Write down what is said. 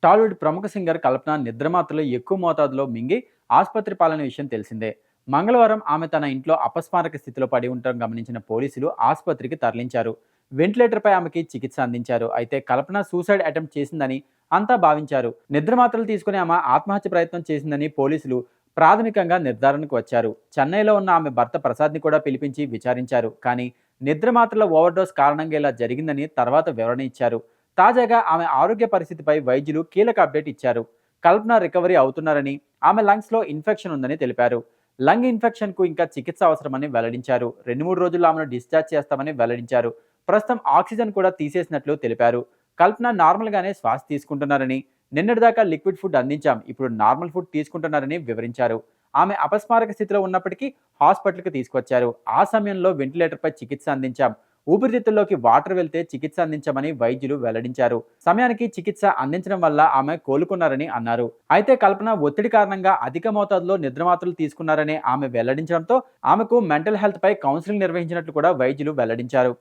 టాలీవుడ్ ప్రముఖ సింగర్ కల్పన నిద్రమాత్రలు ఎక్కువ మోతాదులో మింగి ఆసుపత్రి పాలన విషయం తెలిసిందే. మంగళవారం ఆమె తన ఇంట్లో అపస్మారక స్థితిలో పడి ఉండటం గమనించిన పోలీసులు ఆసుపత్రికి తరలించారు. వెంటిలేటర్పై ఆమెకి చికిత్స అందించారు. అయితే కల్పన సూసైడ్ అటెంప్ట్ చేసిందని అంతా భావించారు. నిద్రమాత్రలు తీసుకుని ఆమె ఆత్మహత్య ప్రయత్నం చేసిందని పోలీసులు ప్రాథమికంగా నిర్ధారణకు వచ్చారు. చెన్నైలో ఉన్న ఆమె భర్త ప్రసాద్ని కూడా పిలిపించి విచారించారు. కానీ నిద్రమాత్రల ఓవర్డోస్ కారణంగా ఇలా జరిగిందని తర్వాత వివరణ ఇచ్చారు. తాజాగా ఆమె ఆరోగ్య పరిస్థితిపై వైద్యులు కీలక అప్డేట్ ఇచ్చారు. కల్పన రికవరీ అవుతున్నారని, ఆమె లంగ్స్లో ఇన్ఫెక్షన్ ఉందని తెలిపారు. లంగ్ ఇన్ఫెక్షన్కు ఇంకా చికిత్స అవసరమని వెల్లడించారు. 2-3 రోజుల్లో ఆమెను డిశ్చార్జ్ చేస్తామని వెల్లడించారు. ప్రస్తుతం ఆక్సిజన్ కూడా తీసేసినట్లు తెలిపారు. కల్పన నార్మల్గానే శ్వాస తీసుకుంటున్నారని, నిన్నటిదాకా లిక్విడ్ ఫుడ్ అందించాం, ఇప్పుడు నార్మల్ ఫుడ్ తీసుకుంటున్నారని వివరించారు. ఆమె అపస్మారక స్థితిలో ఉన్నప్పటికీ హాస్పిటల్కి తీసుకొచ్చారు. ఆ సమయంలో వెంటిలేటర్పై చికిత్స అందించాం, ఊపిరితిత్తుల్లోకి వాటర్ వెళ్తే చికిత్స అందించమని వైద్యులు వెల్లడించారు. సమయానికి చికిత్స అందించడం వల్ల ఆమె కోలుకున్నారని అన్నారు. అయితే కల్పన ఒత్తిడి కారణంగా అధిక మోతాదులో నిద్రమాత్రలు తీసుకున్నారని ఆమె వెల్లడించడంతో ఆమెకు మెంటల్ హెల్త్ పై కౌన్సిలింగ్ నిర్వహించినట్లు కూడా వైద్యులు వెల్లడించారు.